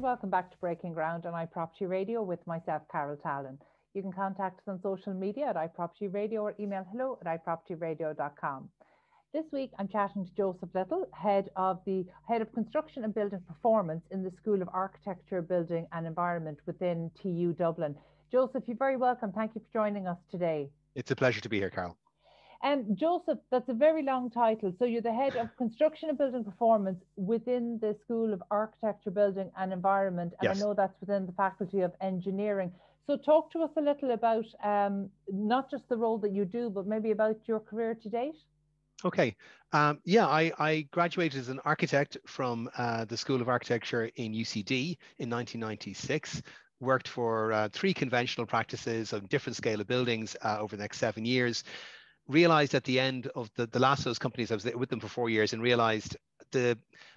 welcome back to Breaking Ground on iProperty Radio with myself, Carol Tallon. You can contact us on social media at iProperty Radio or email hello@iPropertyRadio.com. This week, I'm chatting to Joseph Little, head of Construction and Building Performance in the School of Architecture, Building and Environment within TU Dublin. Joseph, you're very welcome. Thank you for joining us today. It's a pleasure to be here, Carol. Joseph, that's a very long title. So you're the head of Construction and Building Performance within the School of Architecture, Building and Environment. And yes. I know that's within the Faculty of Engineering. So talk to us a little about not just the role that you do, but maybe about your career to date. Okay. I graduated as an architect from the School of Architecture in UCD in 1996. Worked for 3 conventional practices of different scale of buildings over the next 7 years. Realized at the end of the last of those companies, I was with them for 4 years, and realized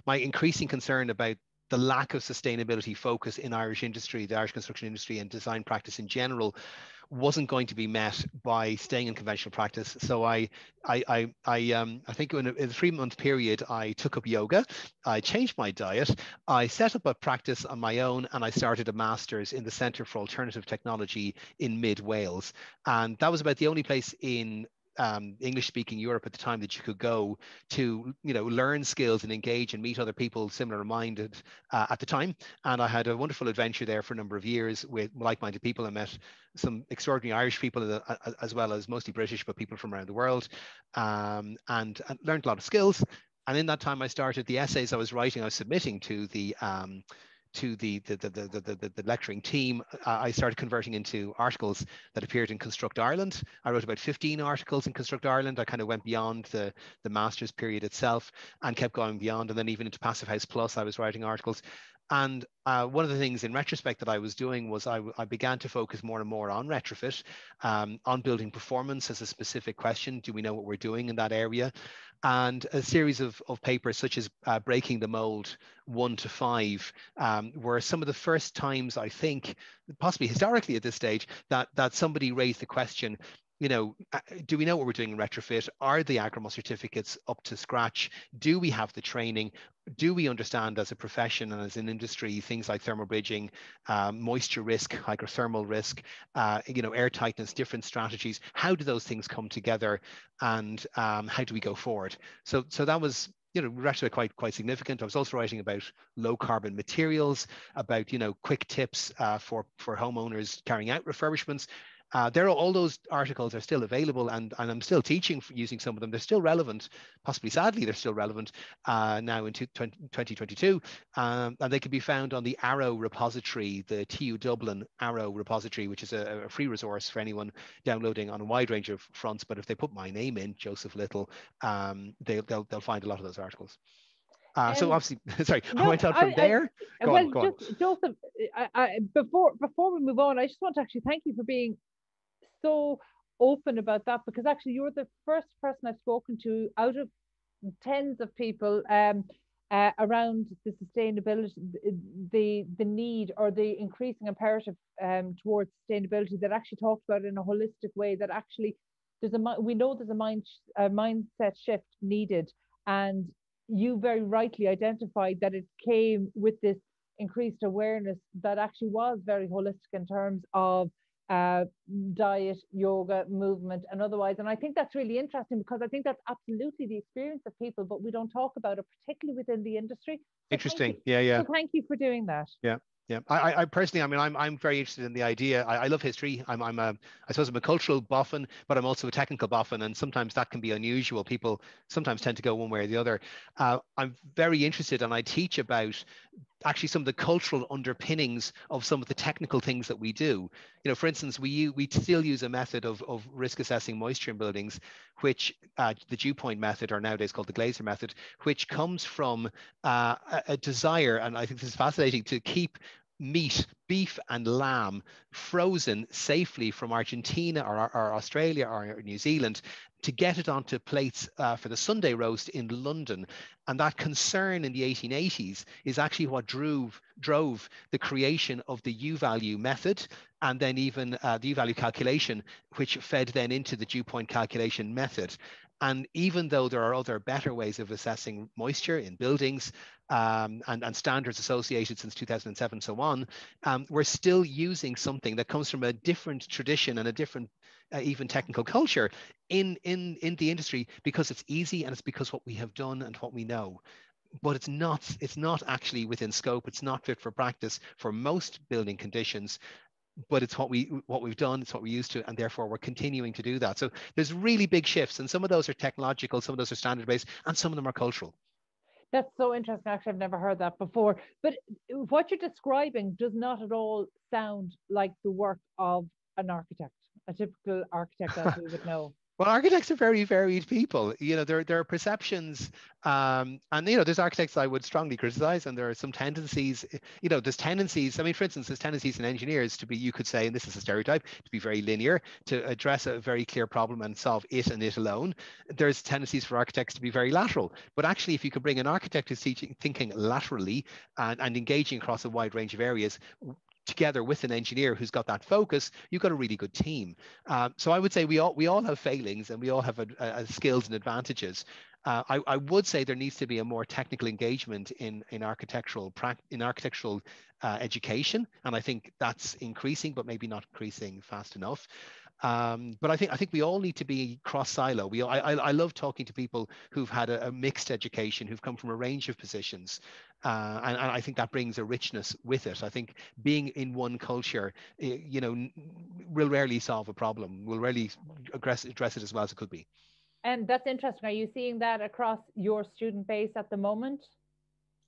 my increasing concern about the lack of sustainability focus in Irish industry, the Irish construction industry and design practice in general, wasn't going to be met by staying in conventional practice. So I think in a 3-month period, I took up yoga, I changed my diet, I set up a practice on my own, and I started a master's in the Centre for Alternative Technology in mid Wales. And that was about the only place in English-speaking Europe at the time that you could go to, learn skills and engage and meet other people similar-minded at the time. And I had a wonderful adventure there for a number of years with like-minded people. I met some extraordinary Irish people as well as mostly British, but people from around the world, and learned a lot of skills. And in that time, I started the essays I was writing, I was submitting to the lecturing team. I started converting into articles that appeared in Construct Ireland. I wrote about 15 articles in Construct Ireland. I kind of went beyond the master's period itself and kept going beyond. And then even into Passive House Plus, I was writing articles. And one of the things in retrospect that I was doing was I began to focus more and more on retrofit, on building performance as a specific question. Do we know what we're doing in that area? And a series of papers such as Breaking the Mold 1 to 5 were some of the first times, I think, possibly historically at this stage, that somebody raised the question, do we know what we're doing in retrofit? Are the Agrimo certificates up to scratch? Do we have the training? Do we understand as a profession and as an industry things like thermal bridging, moisture risk, hydrothermal risk, air tightness, different strategies? How do those things come together, and how do we go forward? So that was actually quite significant. I was also writing about low carbon materials, about quick tips for homeowners carrying out refurbishments. All those articles are still available, and I'm still teaching using some of them. They're still relevant, possibly sadly they're still relevant now in 2022, and they can be found on the Arrow repository, the TU Dublin Arrow repository, which is a free resource for anyone downloading on a wide range of fronts. But if they put my name in, Joseph Little, they'll find a lot of those articles. So obviously, sorry, I went out from there. Go on. Joseph, before we move on, I just want to actually thank you for being so open about that, because actually you're the first person I've spoken to out of tens of people around the sustainability, the need or the increasing imperative towards sustainability that actually talks about it in a holistic way, that actually we know there's a mindset shift needed, and you very rightly identified that it came with this increased awareness that actually was very holistic in terms of diet, yoga, movement, and otherwise. And I think that's really interesting, because I think that's absolutely the experience of people, but we don't talk about it, particularly within the industry. So interesting. Yeah. So thank you for doing that. Yeah. I personally, I'm very interested in the idea. I love history. I suppose I'm a cultural boffin, but I'm also a technical boffin, and sometimes that can be unusual. People sometimes tend to go one way or the other. I'm very interested, and I teach about actually some of the cultural underpinnings of some of the technical things that we do. For instance, we still use a method of risk assessing moisture in buildings, which the dew point method, or nowadays called the Glaser method, which comes from a desire, and I think this is fascinating, to keep meat, beef and lamb frozen safely from Argentina or Australia or New Zealand, to get it onto plates for the Sunday roast in London. And that concern in the 1880s is actually what drove the creation of the U-value method, and then even the U-value calculation, which fed then into the dew point calculation method. And even though there are other better ways of assessing moisture in buildings, and standards associated since 2007 and so on, we're still using something that comes from a different tradition and a different even technical culture in the industry, because it's easy and it's because what we have done and what we know. But it's not actually within scope. It's not fit for practice for most building conditions, but it's what we've done, it's what we're used to, and therefore we're continuing to do that. So there's really big shifts, and some of those are technological, some of those are standard based, and some of them are cultural. That's so interesting. Actually, I've never heard that before. But what you're describing does not at all sound like the work of an architect, a typical architect as we would know. Well, architects are very varied people. There are perceptions, and there's architects I would strongly criticize, and there are some tendencies. There's tendencies. I mean, for instance, there's tendencies in engineers to be, you could say, and this is a stereotype, to be very linear, to address a very clear problem and solve it and it alone. There's tendencies for architects to be very lateral. But actually, if you could bring an architect who's thinking laterally and engaging across a wide range of areas, together with an engineer who's got that focus, you've got a really good team. So I would say we all have failings, and we all have skills and advantages. I would say there needs to be a more technical engagement in architectural education, and I think that's increasing, but maybe not increasing fast enough. But I think we all need to be cross silo. I love talking to people who've had a mixed education, who've come from a range of positions, and I think that brings a richness with it. I think being in one culture, will rarely solve a problem. Will rarely address it as well as it could be. And that's interesting. Are you seeing that across your student base at the moment?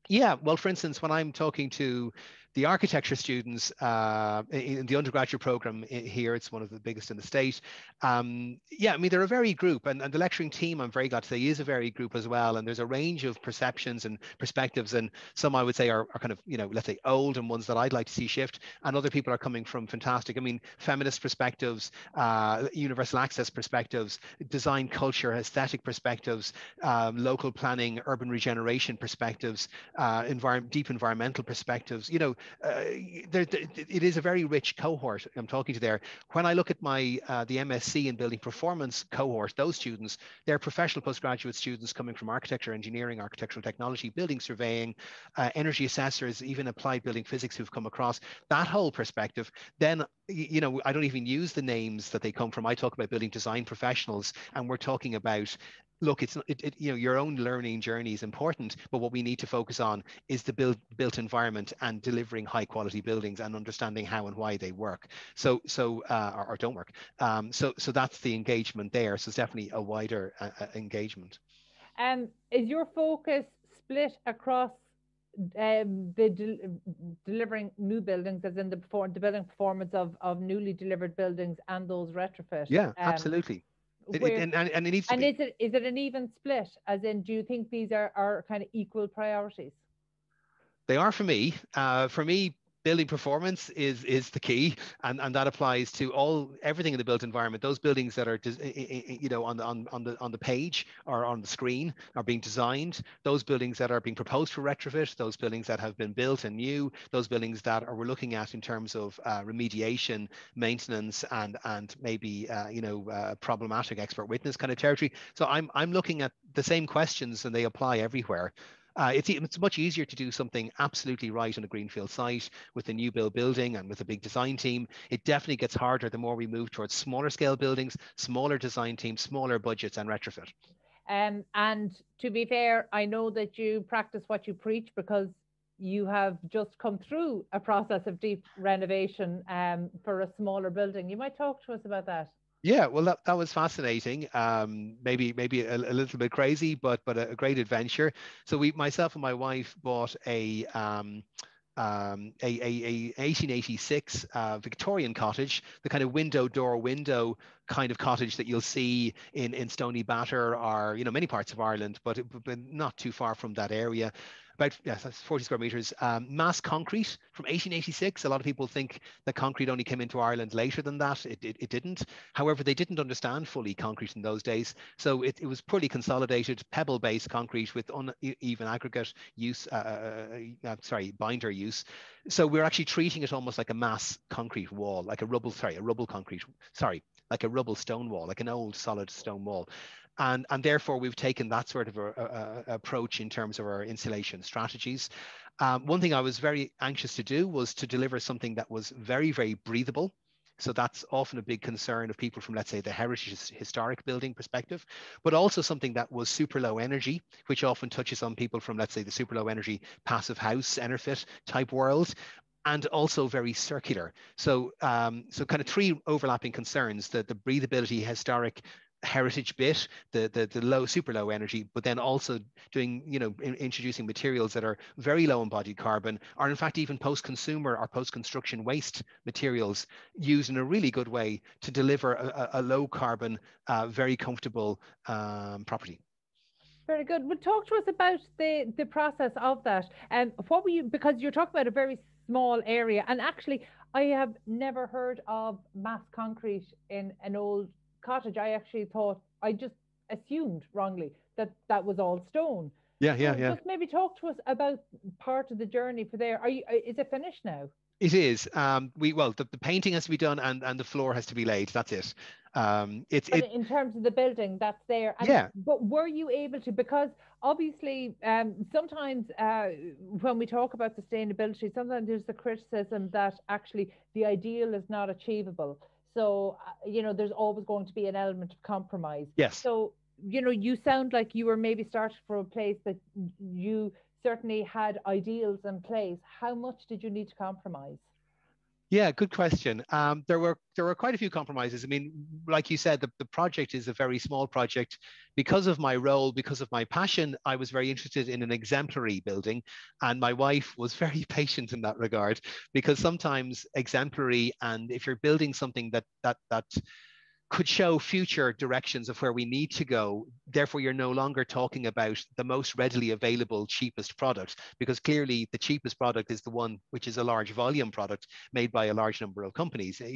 Yeah, well, for instance, when I'm talking to the architecture students in the undergraduate program here, it's one of the biggest in the state. Yeah, I mean, they're a varied group, and the lecturing team, I'm very glad to say, is a varied group as well. And there's a range of perceptions and perspectives, and some I would say are kind of, let's say old, and ones that I'd like to see shift. And other people are coming from fantastic, I mean, feminist perspectives, universal access perspectives, design culture, aesthetic perspectives, local planning, urban regeneration perspectives, deep environmental perspectives. It is a very rich cohort I'm talking to there. When I look at the MSc in building performance cohort, those students, they're professional postgraduate students coming from architecture, engineering, architectural technology, building surveying, energy assessors, even applied building physics who've come across that whole perspective. Then, I don't even use the names that they come from. I talk about building design professionals, and we're talking about, look, it's your own learning journey is important, but what we need to focus on is the built environment and delivering high quality buildings and understanding how and why they work. Or don't work. So that's the engagement there. So it's definitely a wider engagement. Is your focus split across the delivering new buildings, as in the building performance of newly delivered buildings and those retrofit? Yeah, absolutely. Where And it needs to and be. is it an even split? As in, do you think these are kind of equal priorities? They are for me. For me, building performance is the key, and that applies to everything in the built environment. Those buildings that are on the page or on the screen are being designed. Those buildings that are being proposed for retrofit. Those buildings that have been built and new. Those buildings that we're looking at in terms of remediation, maintenance, and maybe problematic expert witness kind of territory. So I'm looking at the same questions, and they apply everywhere. It's much easier to do something absolutely right on a greenfield site with a new building and with a big design team. It definitely gets harder the more we move towards smaller scale buildings, smaller design teams, smaller budgets, and retrofit. And to be fair, I know that you practice what you preach, because you have just come through a process of deep renovation for a smaller building. You might talk to us about that. Yeah, well, that was fascinating. Maybe a little bit crazy, but a great adventure. So myself and my wife bought a 1886 Victorian cottage, the kind of window kind of cottage that you'll see in Stony Batter, or many parts of Ireland, but not too far from that area. About, yes, that's 40 square meters. Mass concrete from 1886. A lot of people think that concrete only came into Ireland later than that. It didn't. However, they didn't understand fully concrete in those days. So it was pretty consolidated, pebble-based concrete with uneven aggregate use, binder use. So we're actually treating it almost like a mass concrete wall, like a rubble stone wall, like an old solid stone wall. And therefore we've taken that sort of approach in terms of our insulation strategies. One thing I was very anxious to do was to deliver something that was very, very breathable. So that's often a big concern of people from, let's say, the heritage historic building perspective, but also something that was super low energy, which often touches on people from, let's say, the super low energy passive house, Enerfit type world, and also very circular. So, so kind of three overlapping concerns: the breathability, historic heritage bit, the low, super low energy, but then also doing, introducing materials that are very low embodied carbon, or in fact even post-consumer or post-construction waste materials used in a really good way to deliver a low carbon, very comfortable property. Very good. Well, talk to us about the process of that. And what were you, because you're talking about a very small area, and actually I have never heard of mass concrete in an old cottage. I actually thought, I just assumed wrongly that that was all stone. Yeah, yeah, So yeah. just maybe talk to us about part of the journey for there. Is it finished now? It is. The painting has to be done, and the floor has to be laid. That's it. But in terms of the building, that's there. And Yeah. but were you able to? Because obviously, sometimes when we talk about sustainability, sometimes there's the criticism that actually the ideal is not achievable. So there's always going to be an element of compromise. Yes. So you sound like you were maybe started from a place that you certainly had ideals in place. How much did you need to compromise? Yeah, good question. There were quite a few compromises. I mean, like you said, the project is a very small project. Because of my role, because of my passion, I was very interested in an exemplary building, and my wife was very patient in that regard. Because sometimes exemplary, and if you're building something that could show future directions of where we need to go. Therefore, you're no longer talking about the most readily available, cheapest product, because clearly the cheapest product is the one which is a large volume product made by a large number of companies. But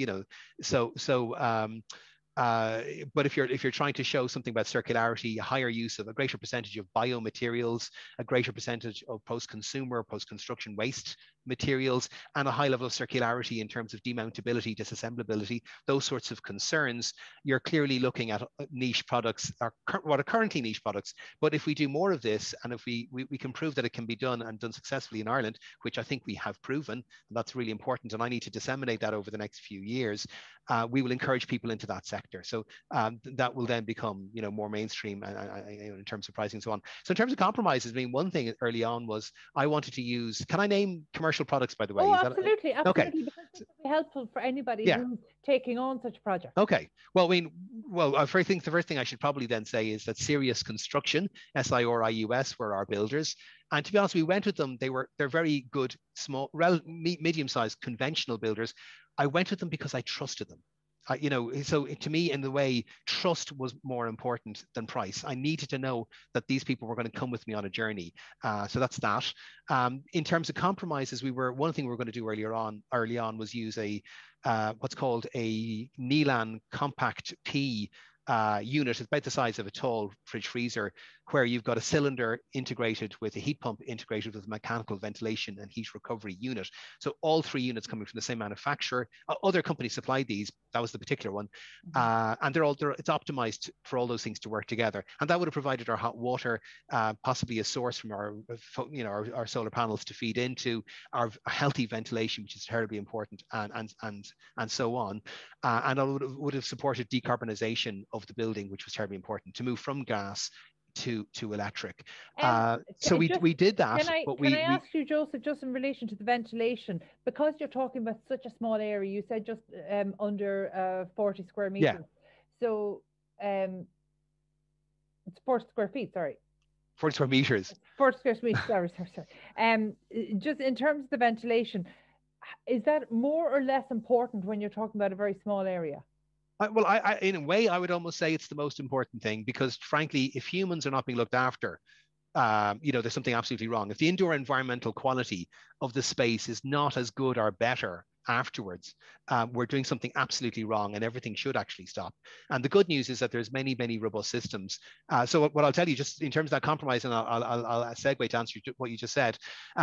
if you're trying to show something about circularity, a higher use of a greater percentage of biomaterials, a greater percentage of post-consumer, post-construction waste materials, and a high level of circularity in terms of demountability, disassemblability, those sorts of concerns, you're clearly looking at niche products, or what are currently niche products. But if we do more of this, and if we can prove that it can be done and done successfully in Ireland, which I think we have proven, and that's really important, and I need to disseminate that over the next few years, we will encourage people into that sector. So that will then become, more mainstream in terms of pricing and so on. So in terms of compromises, I mean, one thing early on was I wanted to use. Can I name commercial products, by the way? Oh, Is absolutely, that okay? because this will be helpful for anybody Yeah. who's taking on such a project. Okay. Well, I mean, the first thing I should probably then say is that Sirius Construction, SIRIUS, were our builders. And to be honest, we went with them. They're very good, small, medium-sized, conventional builders. I went with them because I trusted them. So to me, in the way, trust was more important than price. I needed to know that these people were going to come with me on a journey. So that's that. In terms of compromises, one thing we were going to do early on was use what's called a Nelan Compact P unit. It's about the size of a tall fridge freezer, where you've got a cylinder integrated with a heat pump integrated with a mechanical ventilation and heat recovery unit. So all three units coming from the same manufacturer. Other companies supplied these. That was the particular one. And it's optimized for all those things to work together. And that would have provided our hot water, possibly a source from our solar panels to feed into, our healthy ventilation, which is terribly important, and so on. And it would have supported decarbonization of the building, which was terribly important, to move from gas to electric. So we did that. Can I ask you, Joseph, just in relation to the ventilation, because you're talking about such a small area, you said just under 40 square meters. Yeah. So it's 40 square feet, sorry. 40 square meters. 40 square meters, sorry. Just in terms of the ventilation, is that more or less important when you're talking about a very small area? In a way, I would almost say it's the most important thing, because frankly, if humans are not being looked after, there's something absolutely wrong. If the indoor environmental quality of the space is not as good or better afterwards, we're doing something absolutely wrong, and everything should actually stop. And the good news is that there's many, many robust systems. So what I'll tell you, just in terms of that compromise, and I'll segue to answer what you just said,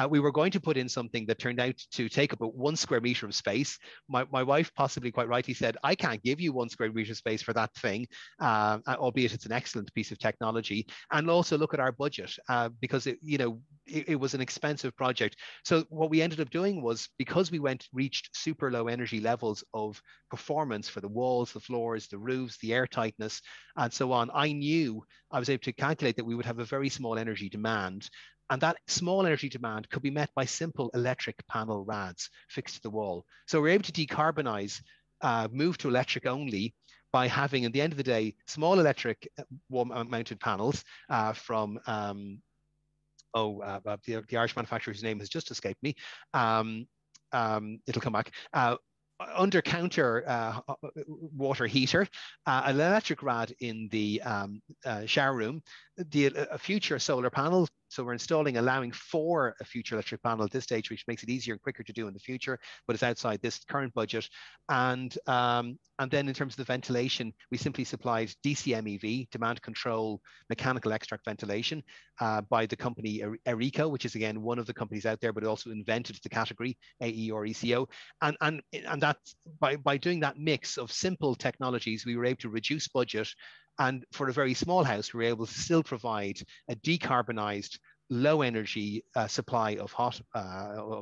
we were going to put in something that turned out to take about 1 square meter of space. My wife possibly quite rightly said, I can't give you 1 square meter space for that thing, albeit it's an excellent piece of technology. And also look at our budget, because it was an expensive project. So what we ended up doing was, because we reached super low energy levels of performance for the walls, the floors, the roofs, the air tightness, and so on, I was able to calculate that we would have a very small energy demand. And that small energy demand could be met by simple electric panel rads fixed to the wall. So we're able to decarbonize, move to electric only, by having, at the end of the day, small electric wall-mounted panels from the Irish manufacturer whose name has just escaped me. It'll come back. Under counter water heater, an electric rad in the shower room, a future solar panel. So we're allowing for a future electric panel at this stage, which makes it easier and quicker to do in the future, but it's outside this current budget. And then in terms of the ventilation, we simply supplied DCMEV, demand control mechanical extract ventilation, by the company Erico, which is again one of the companies out there, but also invented the category AE or ECO. And that's by doing that mix of simple technologies, we were able to reduce budget. And for a very small house, we were able to still provide a decarbonized, low energy supply of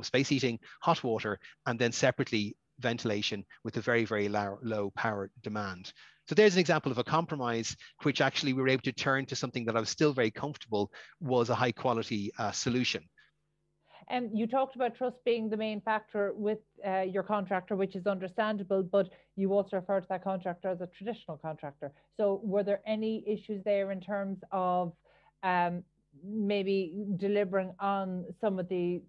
space heating, hot water, and then separately ventilation with a very, very low power demand. So there's an example of a compromise, which actually we were able to turn to something that I was still very comfortable was a high quality solution. And you talked about trust being the main factor with your contractor, which is understandable, but you also refer to that contractor as a traditional contractor. So were there any issues there in terms of maybe delivering on some of the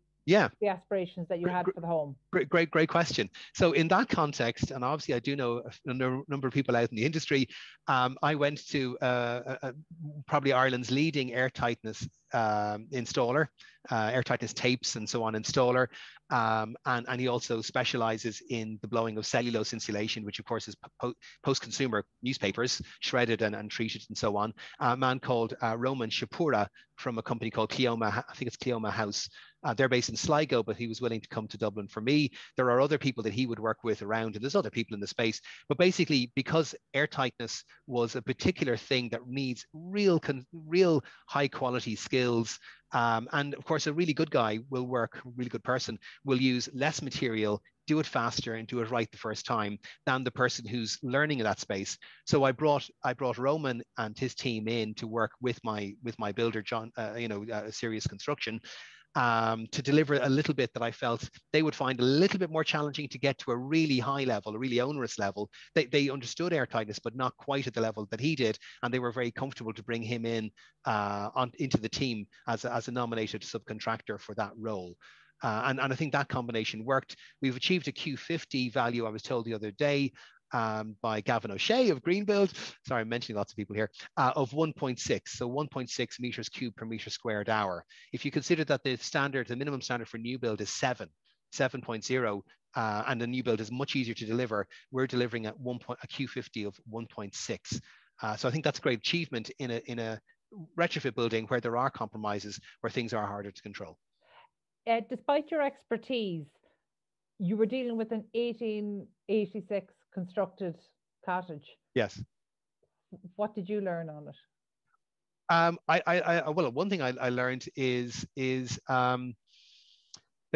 aspirations that you had for the home? Great question. So in that context, and obviously I do know a number of people out in the industry, I went to probably Ireland's leading air tightness installer, air tightness tapes and so on installer. And he also specializes in the blowing of cellulose insulation, which of course is post-consumer newspapers, shredded and treated and so on. A man called Roman Shapura from a company called Cleoma, I think it's Cleoma House. They're based in Sligo, but he was willing to come to Dublin for me. There are other people that he would work with around, and there's other people in the space. But basically, because air tightness was a particular thing that needs real high quality skills, and of course, a really good guy will work, a really good person will use less material, do it faster and do it right the first time than the person who's learning in that space. So I brought Roman and his team in to work with my builder, John, Serious Construction, to deliver a little bit that I felt they would find a little bit more challenging to get to a really high level, a really onerous level. They understood air tightness, but not quite at the level that he did. And they were very comfortable to bring him in into the team as a nominated subcontractor for that role. And I think that combination worked. We've achieved a Q50 value, I was told the other day, by Gavin O'Shea of Greenbuild. Sorry, I'm mentioning lots of people here, of 1.6. So 1.6 meters cubed per meter squared hour. If you consider that the minimum standard for new build is 7.0, and the new build is much easier to deliver, we're delivering at a Q50 of 1.6. So I think that's a great achievement in a retrofit building where there are compromises, where things are harder to control. Despite your expertise, you were dealing with an 1886 constructed cottage. Yes. What did you learn on it? Well, one thing I learned is that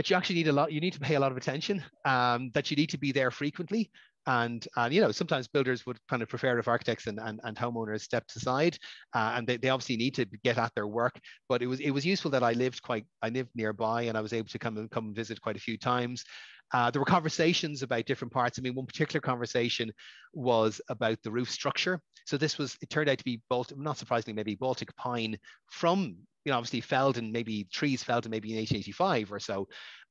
you actually need to pay a lot of attention, that you need to be there frequently. And sometimes builders would kind of prefer if architects and homeowners stepped aside, and they obviously need to get at their work. But it was useful that I lived nearby, and I was able to come and visit quite a few times. There were conversations about different parts. I mean, one particular conversation was about the roof structure. So it turned out to be not surprisingly, maybe Baltic pine from, obviously felled in trees felled in maybe in 1885 or so.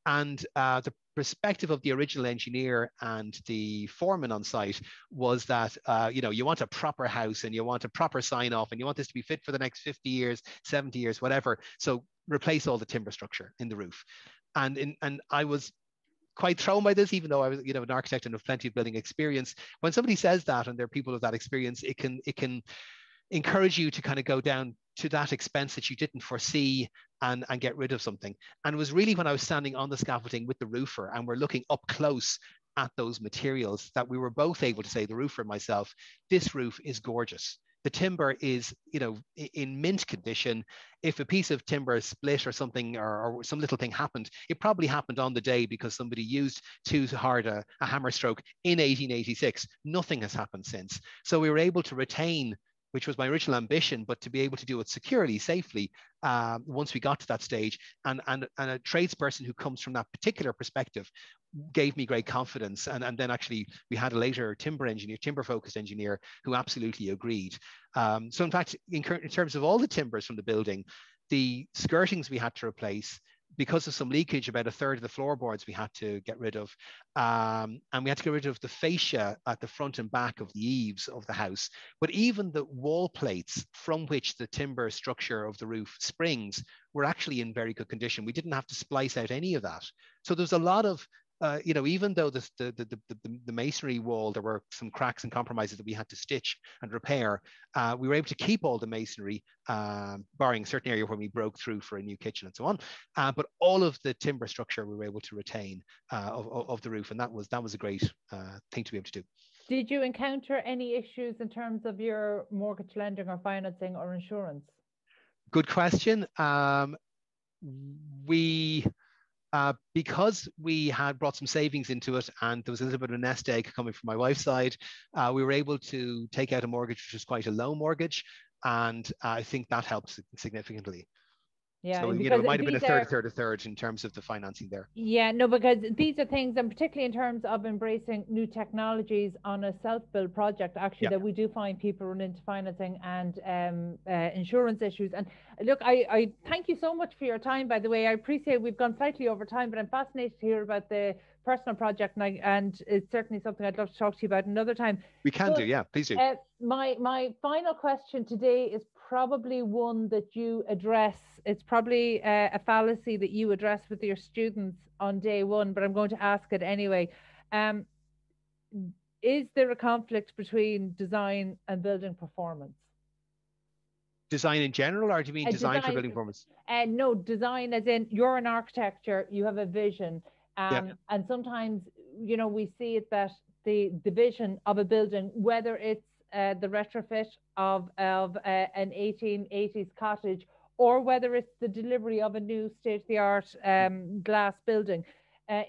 And the perspective of the original engineer and the foreman on site was that, you want a proper house and you want a proper sign off and you want this to be fit for the next 50 years, 70 years, whatever. So replace all the timber structure in the roof. And I was quite thrown by this, even though I was, an architect and have plenty of building experience. When somebody says that and they're people of that experience, it can encourage you to kind of go down to that expense that you didn't foresee and get rid of something. And it was really when I was standing on the scaffolding with the roofer and we're looking up close at those materials that we were both able to say, the roofer and myself, this roof is gorgeous. The timber is, in mint condition. If a piece of timber split or something, or some little thing happened, it probably happened on the day because somebody used too hard a hammer stroke in 1886. Nothing has happened since. So we were able to retain, which was my original ambition, but to be able to do it securely, safely, once we got to that stage. And a tradesperson who comes from that particular perspective gave me great confidence. And then actually we had a later timber-focused engineer who absolutely agreed. So in fact, in terms of all the timbers from the building, the skirtings we had to replace, because of some leakage, about a third of the floorboards we had to get rid of. And we had to get rid of the fascia at the front and back of the eaves of the house. But even the wall plates from which the timber structure of the roof springs were actually in very good condition. We didn't have to splice out any of that. So there's a lot of, even though the masonry wall, there were some cracks and compromises that we had to stitch and repair, we were able to keep all the masonry, barring a certain area where we broke through for a new kitchen and so on. But all of the timber structure we were able to retain of the roof, and that was a great thing to be able to do. Did you encounter any issues in terms of your mortgage lending or financing or insurance? Good question. Because we had brought some savings into it and there was a little bit of a nest egg coming from my wife's side, we were able to take out a mortgage, which was quite a low mortgage. And I think that helped significantly. Yeah, so it might have been a third in terms of the financing there. Yeah, no, because these are things, and particularly in terms of embracing new technologies on a self-build project, actually, that we do find people run into financing and insurance issues. And look, I thank you so much for your time, by the way. I appreciate we've gone slightly over time, but I'm fascinated to hear about the personal project, and it's certainly something I'd love to talk to you about another time. We can do, yeah, please do. My final question today is probably one that you address. It's probably a fallacy that you address with your students on day one, but I'm going to ask it anyway. Is there a conflict between design and building performance? Design in general, or do you mean design for building performance? No, design as in you're an architecture, you have a vision. And sometimes, we see it that the vision of a building, whether it's the retrofit of an 1880s cottage, or whether it's the delivery of a new state-of-the-art glass building.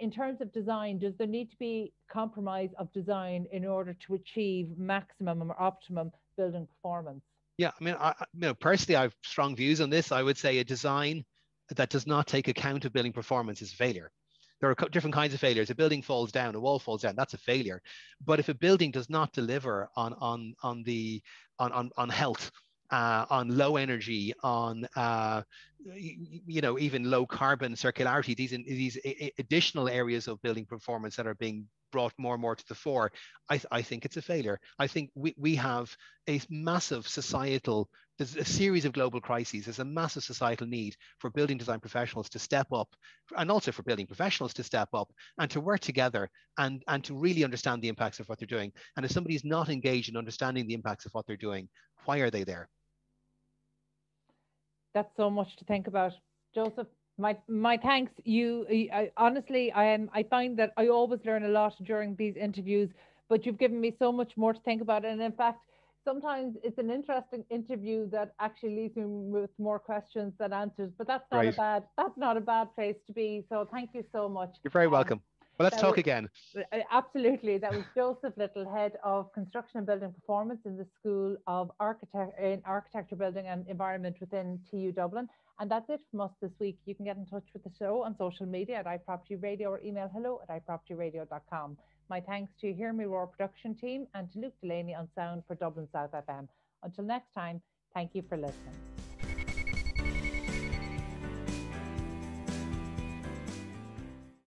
In terms of design, does there need to be compromise of design in order to achieve maximum or optimum building performance? Yeah, I mean, personally, I have strong views on this. I would say a design that does not take account of building performance is a failure. There are different kinds of failures. A building falls down, a wall falls down, that's a failure. But if a building does not deliver on health, on low energy, on even low carbon circularity, these additional areas of building performance that are being brought more and more to the fore, I think it's a failure. I think we have a massive societal, there's a series of global crises. There's a massive societal need for building design professionals to step up, and also for building professionals to step up and to work together and to really understand the impacts of what they're doing. And if somebody's not engaged in understanding the impacts of what they're doing, why are they there? That's so much to think about. Joseph, my thanks. Honestly, I find that I always learn a lot during these interviews, but you've given me so much more to think about. And in fact, sometimes it's an interesting interview that actually leaves me with more questions than answers, but that's not a bad place to be. So thank you so much. You're very welcome. Well, let's talk again. Absolutely. That was Joseph Little, Head of Construction and Building Performance in the School of Architecture, Building and Environment within TU Dublin. And that's it from us this week. You can get in touch with the show on social media at iPropertyRadio or email hello@iPropertyRadio.com. My thanks to Hear Me Roar production team and to Luke Delaney on sound for Dublin South FM. Until next time, thank you for listening.